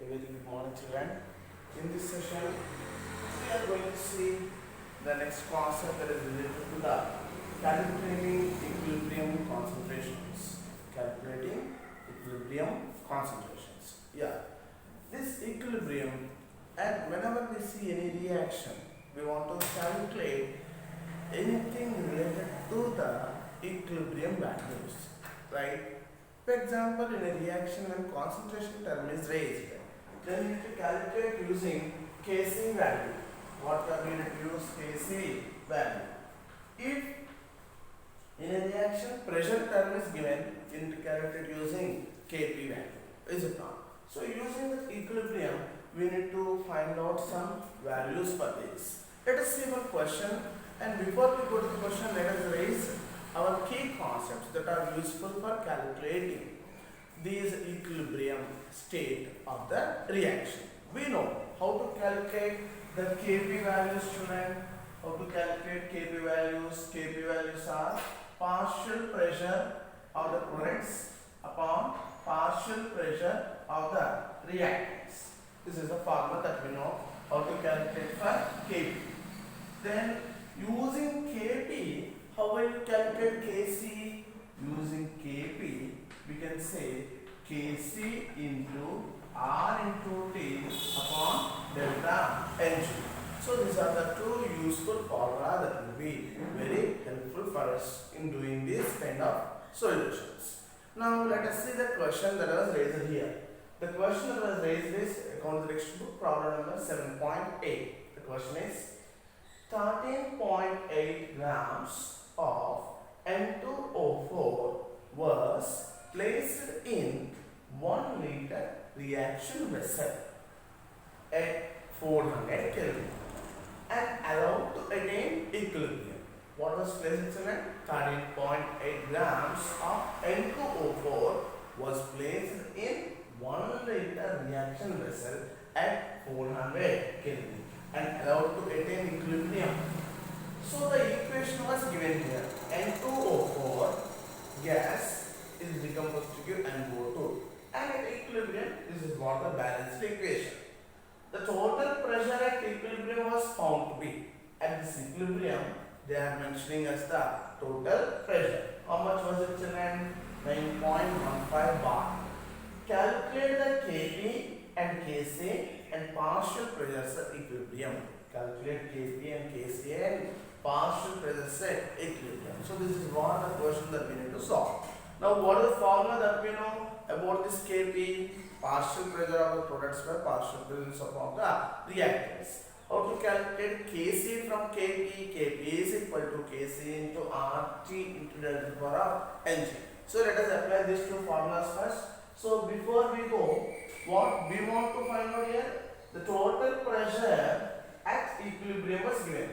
A very good morning, children. In this session, we are going to see the next concept that is related to the calculating equilibrium concentrations. Calculating equilibrium concentrations. Yeah, this equilibrium, and whenever we see any reaction, we want to calculate anything related to the equilibrium values, right? For example, in a reaction when concentration term is raised, then you need to calculate using Kc value. What are we going to use? Kc value. If in a reaction pressure term is given, you need to calculate using Kp value. Is it not? So using the equilibrium, we need to find out some values for this. Let us see one question, and before we go to the question, let us raise our key concepts that are useful for calculating these equilibrium state of the reaction. We know how to calculate the Kp values, student. How to calculate Kp values? Kp values are partial pressure of the products upon partial pressure of the reactants. This is the formula that we know how to calculate for Kp. Then using Kp, how will you calculate Kc? Using Kp, we can say Kc into R into T upon delta Ng. So these are the two useful formula that will be very helpful for us in doing this kind of solutions. Now let us see the question that was raised here. The question that was raised is according to the textbook, problem number 7.8. The question is 13.8 grams of N2O4 was placed in 1 liter reaction vessel at 400 Kelvin and allowed to attain equilibrium. What was placed in it? 13.8 grams of N2O4 was placed in 1 liter reaction vessel at 400 Kelvin and allowed to attain equilibrium. So the equation was given here. N2O4 gas is decomposed to give NO2, and at equilibrium, this is what the balanced equation. The total pressure at equilibrium was found to be. At this equilibrium, they are mentioning as the total pressure. How much was it, children? 9.15 bar. Calculate the Kp and Kc and partial pressures at equilibrium. Calculate Kp and Kc and partial pressures at equilibrium. So this is one of the question that we need to solve. Now what is the formula that we know about this Kp? Partial pressure of the products by partial presence of the reactants. How to calculate Kc from Kp? Kp is equal to Kc into RT into delta power of Ng. So let us apply these two formulas first. So before we go, what we want to find out here? The total pressure at equilibrium was given.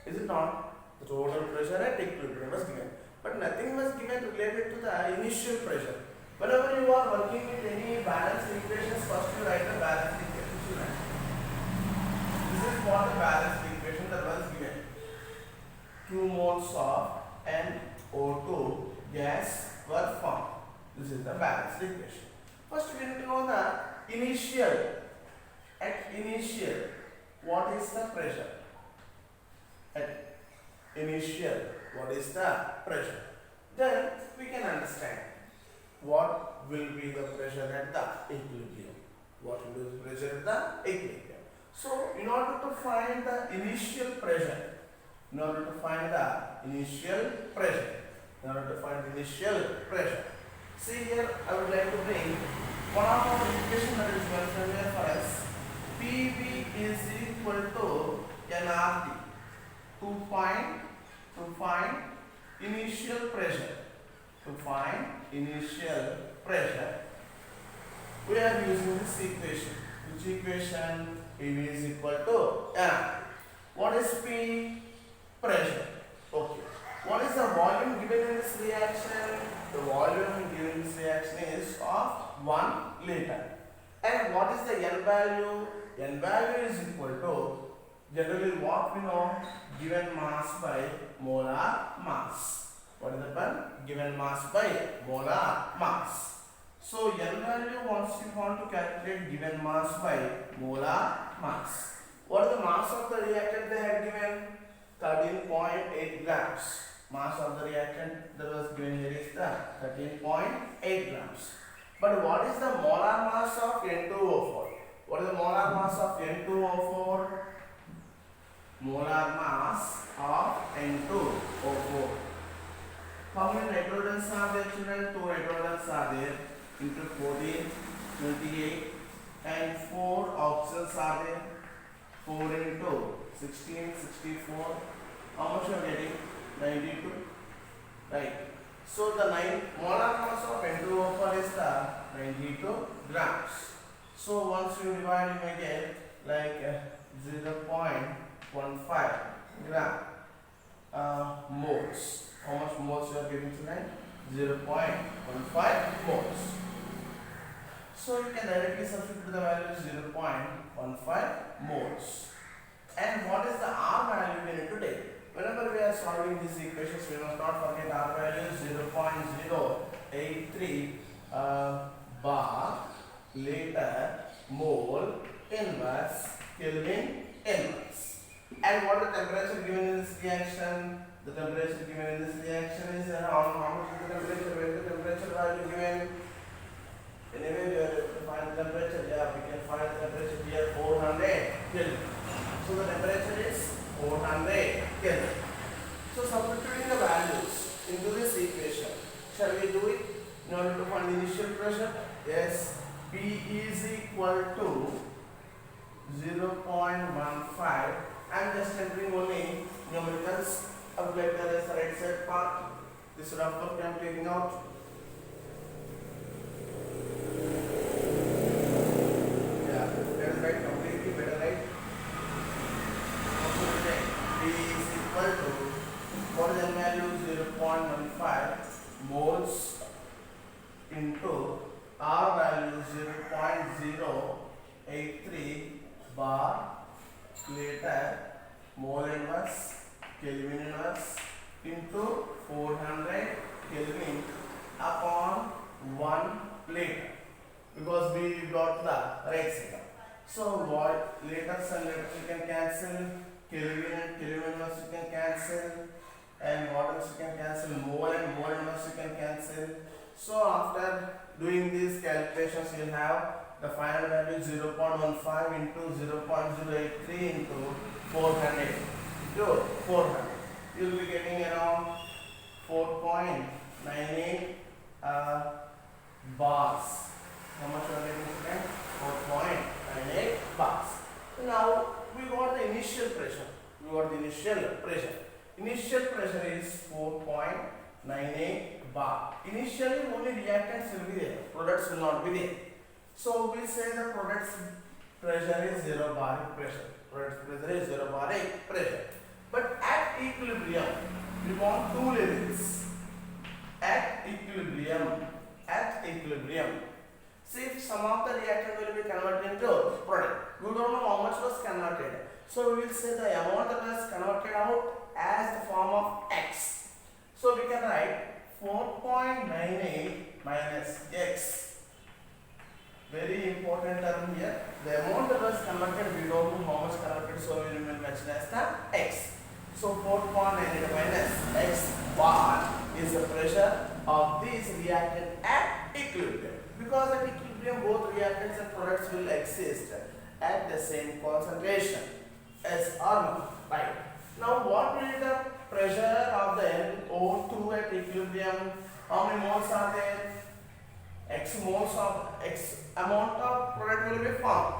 Is it not? The total pressure at equilibrium was given. But nothing was given related to the initial pressure. Whenever you are working with any balanced equations, first you write the balanced equation. This is what the balanced equation that was given. 2 moles of NO2 gas were formed. This is the balanced equation. First we need to know the initial. At initial, what is the pressure? At initial, what is the pressure? Then we can understand what will be the pressure at the equilibrium. What will be the pressure at the equilibrium? So in order to find the initial pressure, see here I would like to bring one of our equation that is very familiar for us. PV is equal to nRT. To find initial pressure. We are using this equation. Which equation? PV is equal to nRT. What is P? Pressure. Okay. What is the volume given in this reaction? The volume given in this reaction is of 1 liter. And what is the N value? N value is equal to, generally what we know, given mass by molar mass. What is the term? Given mass by molar mass. So N value once you want to calculate given mass by molar mass. What is the mass of the reactant they had given? 13.8 grams. Mass of the reactant that was given here is the 13.8 grams. But what is the molar mass of N2O4? What is the molar mass of N2O4? Molar mass of N2O4. How many nitrogens are there, children? 2 nitrogens are there. Into 14, 28, and 4 oxygens are there. 4 into 16, 64. How much you are getting? 92. Right. So the molar mass of N2O4 is the 92 grams. So once you divide, you may get like 0.15 gram moles. How much moles you are getting tonight? 0.15 moles. So you can directly substitute the value 0.15 moles. And what is the R value we need to take? Whenever we are solving these equations, we must not forget R value 0.083 bar liter mole inverse Kelvin inverse. And what is the temperature given in this reaction? The temperature given in this reaction is around how much is the temperature? Where is the temperature value given? Anyway, we are able to find the temperature. Yeah, we can find the temperature here 400 Kelvin. So the temperature is 400 Kelvin. So substituting the values into this equation, shall we do it in order to find initial pressure? Yes, P is equal to 0.15. I am just entering only numericals. I would like to erase the right side part. This rough work I am taking out. Yeah, that is right, completely better, right? P is equal to, what is the value? 0.15 moles into R value 0.083 bar liter mole inverse Kelvin inverse into 400 Kelvin upon 1 liter, because we got the right side. So what liters and liters you can cancel, Kelvin and Kelvin inverse you can cancel, and what else you can cancel, mole and mole inverse you can cancel. So after doing these calculations, you will have the final value 0.15 into 0.083 into 400 into 400. You will be getting around 4.98 bars. How much are you getting? 4.98 bars. Now we got the initial pressure. Initial pressure is 4.98 bar. Initially only reactants will be there, products will not be there. So we say the product's pressure is 0 bar pressure. But at equilibrium, we want two levels. At equilibrium. See, if some of the reactant will be converted into product. We don't know how much was converted. So we will say the amount that was converted out as the form of X. So we can write 4.98 minus X. Very important term here. The amount that was converted, we don't know how much converted, so we will mention as the X. So 4.98 minus X bar is the pressure of this reactant at equilibrium. Because at equilibrium, both reactants and products will exist at the same concentration. Yes or no? Right. Now, what will be the pressure of the NO2 at equilibrium? How many moles are there? X moles of X amount of product will be formed.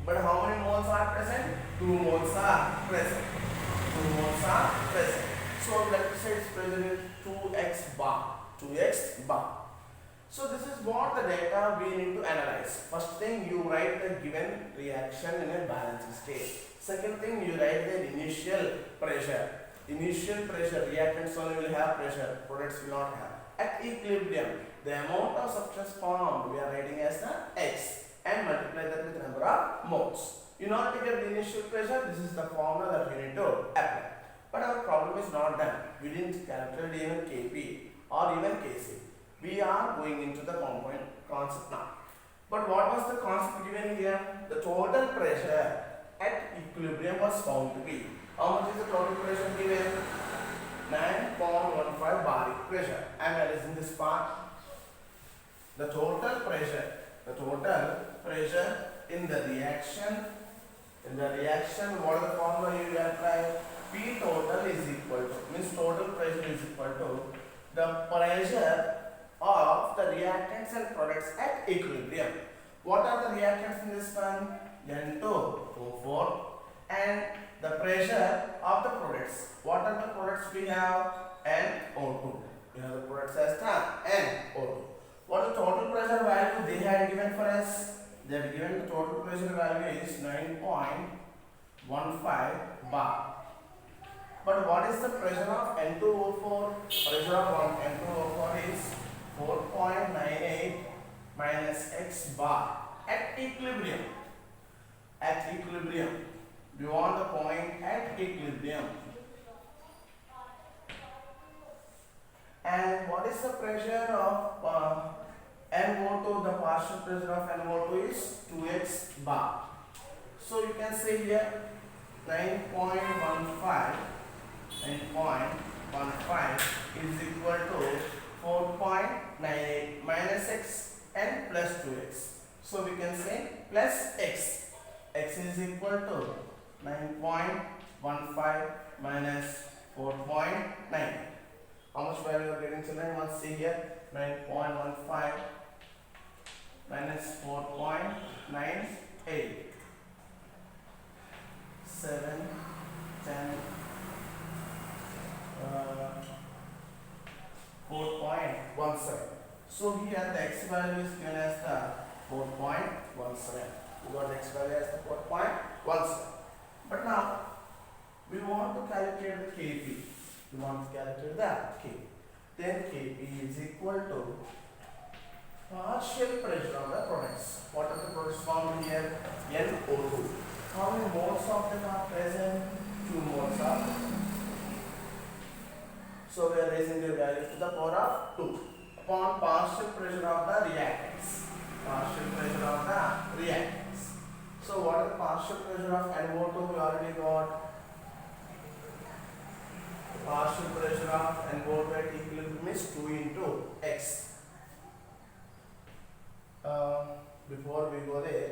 But how many moles are present? 2 moles are present. So let us say its pressure is 2x bar. So this is what the data we need to analyze. First thing, you write the given reaction in a balanced state. Second thing, you write the initial pressure. Reactants only will have pressure, products will not have. At equilibrium, the amount of substance formed we are writing as the X and multiply that with number of moles. In order to get the initial pressure, this is the formula that we need to apply. But our problem is not done. We didn't calculate even Kp or even Kc. We are going into the component concept now. But what was the concept given here? The total pressure at equilibrium was found to be. How much is the total pressure given? 9.15 baric pressure. I am analyzing this part. The total pressure in the reaction, what is the formula you will apply? P total is equal to, means total pressure is equal to the pressure of the reactants and products at equilibrium. What are the reactants in this one? N2O4, and the pressure of the products. What are the products we have? NO2. We have the products as NO2. What is the total pressure value they had given for us? They have given the total pressure value is 9.15 bar. But what is the pressure of N2O4? Pressure of N2O4 is 4.98 minus X bar at equilibrium. At equilibrium. We want the point at equilibrium. And what is the pressure of NO2? The partial pressure of NO2 is 2x bar. So you can say here 9.15 is equal to 4.98 minus x and plus 2x. So we can say plus x. X is equal to 9.15 minus 4.9. How much value you are getting, children? Let's see here. 9.15 minus 4.98. 7, 10, 4.17. So here the x value is given as the 4.17. We got x value as the 4.17. But now we want to calculate the Kp. We want to calculate the K. Then Kp is equal to partial pressure of the products. What are the products found here? NO2. How many moles of them are present? 2 moles are present. So we are raising the value to the power of 2 upon partial pressure of the reactants. Partial pressure of the reactants. So what is the partial pressure of NO2? We already got. Partial pressure of NO2 at equilibrium is 2 into x. Before we go there,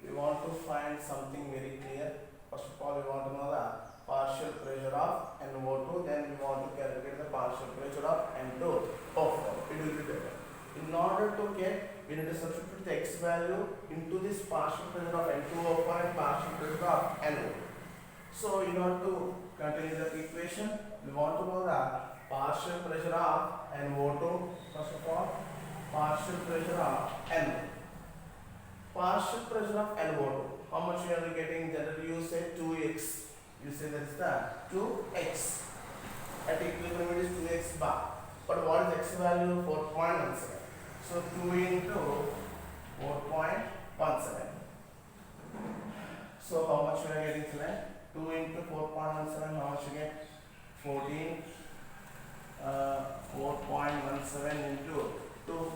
we want to find something very clear. First of all, we want to know the partial pressure of NO2, then we want to calculate the partial pressure of N2O4. It will be better. In order to get, we need to substitute the x value into this partial pressure of N2O4 and partial pressure of NO2. So in order to continue the equation, we want to know the partial pressure of NO2. First of all, partial pressure of NO2. Partial pressure of NO2. How much you are getting? Generally you say 2x. You say that is the 2x. At equilibrium it is 2x bar. But what is x value? 4.17. So 2 into 4.17. So how much you are getting tonight? 2 into 4.17, how much you get? 14. 4.17 into 2.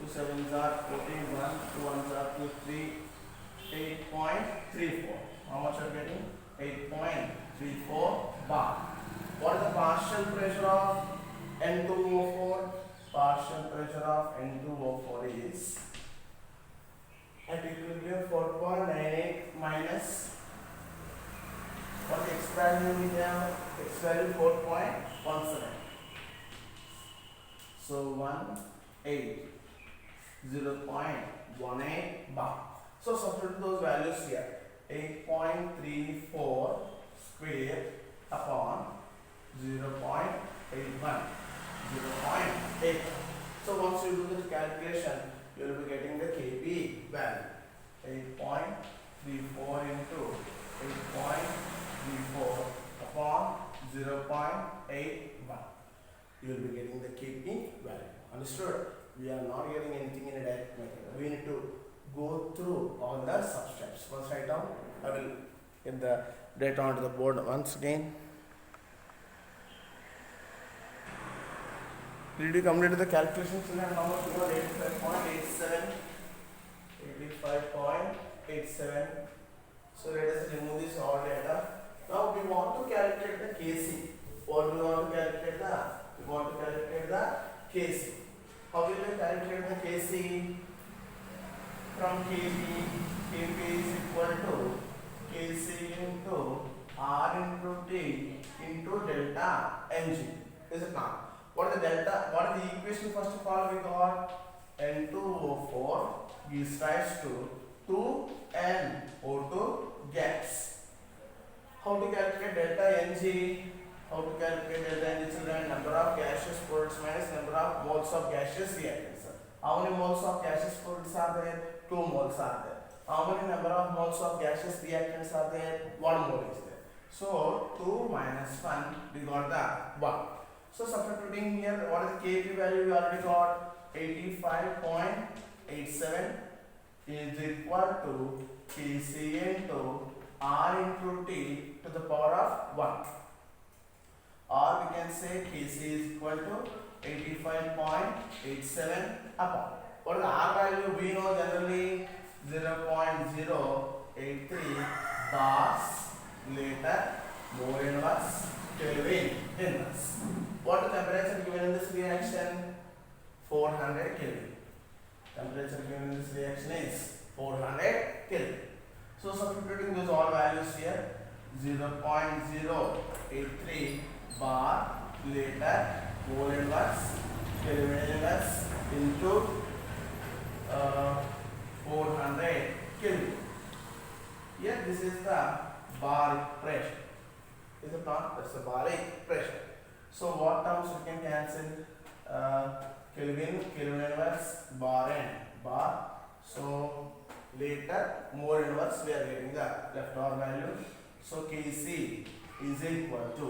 2 sevens are 14, 1, 2 ones are 2, 3, 8.34. How much are you getting? 8.34 bar. What is the partial pressure of N2O4? Partial pressure of N2O4 is at equilibrium 4.98 minus what x value we have? X value 4.17. So 0.18 bar. So substitute those values here. 8.34 square upon 0.81. 0.8. So once you do this calculation, you will be getting the Kp value. 8.34 into 8.34 upon 0.81. You will be getting the Kp value. Understood? We are not getting anything in a direct method. We need to go through all the sub-steps. Once write down, I will get the data onto the board once again. Did you complete the calculation children? How much you got? 85.87. 85.87. So let us remove this all data. Now we want to calculate the Kc. What we want to calculate the? We want to calculate the Kc. How will we calculate the Kc? From Kp is equal to Kc into R into T into delta Ng. Is it not? What is the delta? What is the equation first of all we got? N2O4 gives rise to 2NO2 gas. How to calculate delta Ng? How to calculate delta Ng children? Number of gaseous products minus number of moles of gaseous reactants. How many moles of gaseous products are there? 2 moles are there. How many number of moles of gaseous reactants are there? 1 mole is there. So 2 minus 1 we got the 1. So substituting here, what is the Kp value we already got? 85.87 is equal to Kc into R into T to the power of 1. Or we can say Kc is equal to 85.87 upon. What is the R value? We know generally 0.083 bars liter mole inverse Kelvin inverse. What is the temperature given in this reaction? 400 Kelvin. Temperature given in this reaction is 400 Kelvin. So substituting those all values here, 0.083 bar liter mole inverse Kelvin inverse into 400 Kelvin. Here this is the baric pressure. Is it not? That's the baric pressure. So what terms we can cancel? Kelvin inverse, bar and bar. So later mole inverse we are getting the left over value. So Kc is equal to,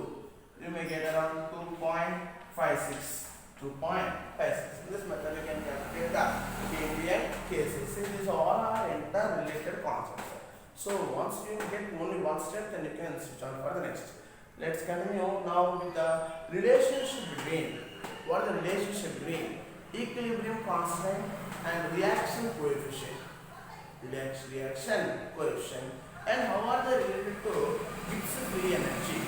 you may get around 2.56. 2.56. In this method we can calculate the Kp and Kc. See, these all are interrelated concepts. So once you get only one step, then you can switch on for the next. Let's continue now with the relationship between, what is the relationship between equilibrium constant and reaction coefficient. Reaction coefficient, and how are they related to Gibbs free energy?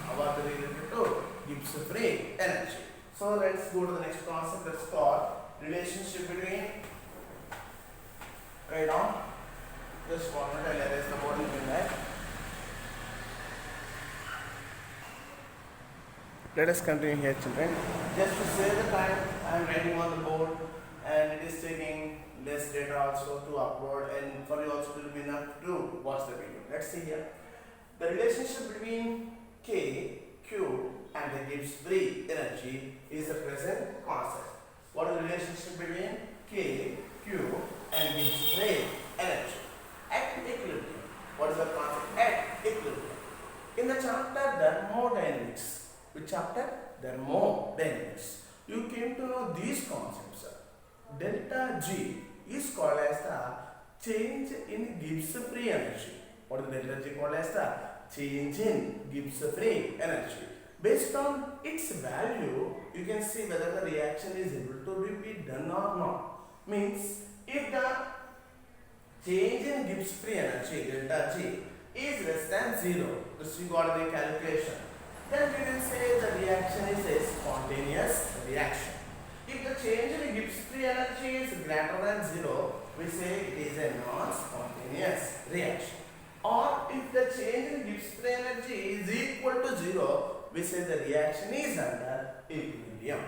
How are they related to Gibbs free energy? So let's go to the next concept. Let's call relationship between. Right on. Just one minute, I'll erase the board in that. Let us continue here, children. Just to save the time, I am writing on the board, and it is taking less data also to upload, and for you also it will be enough to watch the video. Let's see here. The relationship between K, Q, and the Gibbs free energy is the present concept. What is the relationship between K, Q, and Gibbs free energy? At equilibrium. What is the concept? At equilibrium. In the chapter thermodynamics, which chapter? Thermodynamics. You came to know these concepts. Delta G is called as the change in Gibbs free energy. What is delta G called as? The change in Gibbs free energy. Based on its value, you can see whether the reaction is able to be done or not. Means if the change in Gibbs free energy delta G is less than 0, this we got the calculation, then we will say the reaction is a spontaneous reaction. If the change in Gibbs free energy is greater than 0, we say it is a non-spontaneous reaction. Or if the change in Gibbs free energy is equal to 0, we say the reaction is under equilibrium.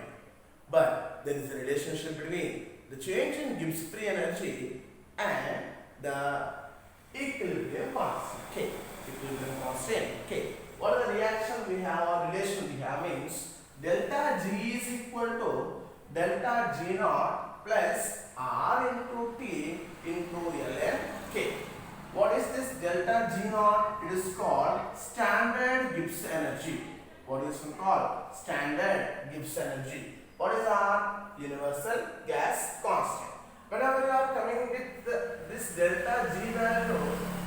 But there is a relationship between the change in Gibbs free energy and the equilibrium constant K. Equilibrium constant K. What are the reaction we have or relation we have means delta G is equal to delta G naught plus R into T into ln K. What is this delta G naught? It is called standard Gibbs energy. What is it called? Standard Gibbs energy. What is R? Universal gas constant. Whenever you are coming with this delta G value,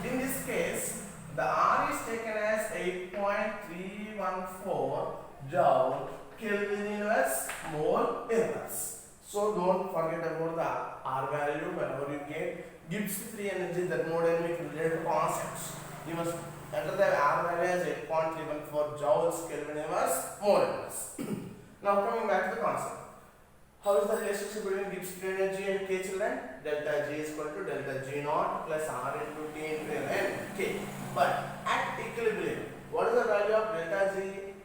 in this case, the R is taken as 8.314 joule Kelvin inverse mole inverse. So don't forget about the R value whenever you get Gibbs free energy, thermodynamic related concepts. You must enter the R value as 8.314 joules Kelvin inverse mole inverse. Now coming back to the concept. How is the relationship between Gibbs free energy and K, children? Delta G is equal to delta G naught plus R into T into ln K. But at equilibrium, what is the value of delta G?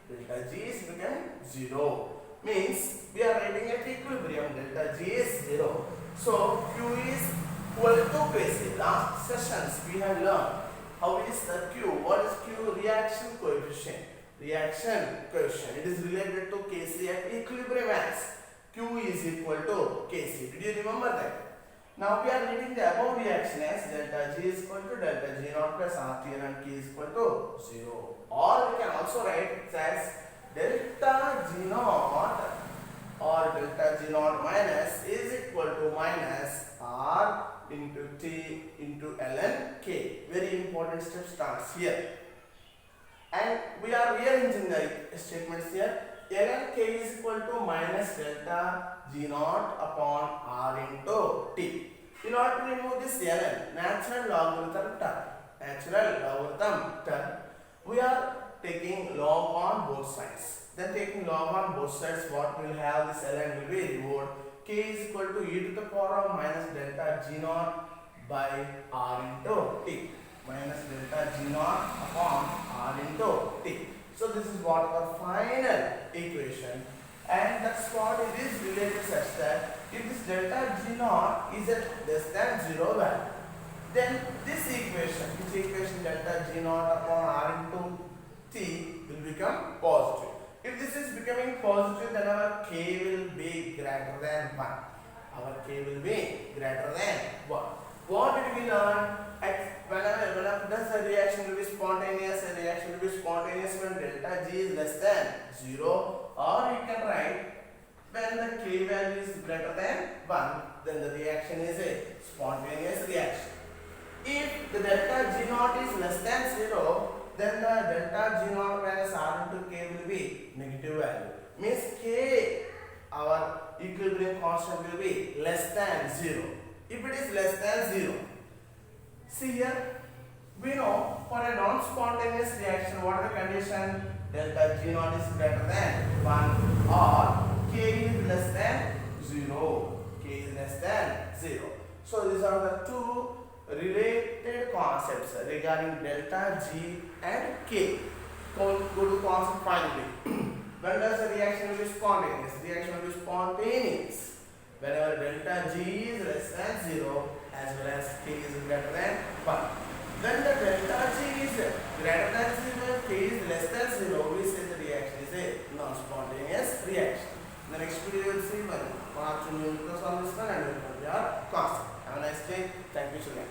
Delta G is become 0. Means we are writing at equilibrium, delta G is 0. So Q is equal to Kc. Last sessions we have learned how is the Q. What is Q? Reaction coefficient. Reaction coefficient. It is related to Kc at equilibrium as Q is equal to Kc. Did you remember that? Now we are writing the above reaction as delta G is equal to delta G naught plus RT and K is equal to 0. Or we can also write it as delta G naught or delta G naught minus is equal to minus R into T into ln K. Very important step starts here. And we are rearranging the statements here. ln K is equal to minus delta G naught upon R into T. In order to remove this ln, natural logarithm term. Natural logarithm term. We are taking log on both sides. Then taking log on both sides, what will have this ln will be removed. K is equal to e to the power of minus delta G naught by R into T. Minus delta G naught upon R into T. So this is what our final equation, and that's what it is related such that if this delta G naught is at less than 0 value, then this equation, which equation delta G naught upon R into T will become positive. If this is becoming positive, then our K will be greater than 1. Our K will be greater than 1. What did we learn? Whenever does the reaction will be spontaneous, a reaction will be spontaneous when delta G is less than 0, or you can write when the K value is greater than 1, then the reaction is a spontaneous reaction. If the delta G naught is less than 0, then the delta G naught minus R into K will be negative value. Means K, our equilibrium constant, will be less than 0. If it is less than 0, see here, we know for a non-spontaneous reaction, what are the condition? Delta G naught is greater than 1 or K is less than 0. K is less than 0. So these are the two related concepts regarding delta G and K. Go to concept finally. When does the reaction will be spontaneous? Reaction will be spontaneous whenever delta G is less than 0 as well as K is greater than 1. When the delta G is greater than 0, K is less than 0, we say the reaction is a non-spontaneous reaction. In the next video, we will see one or two numerical solutions and we will complete our concept. Have a nice day. Thank you, children.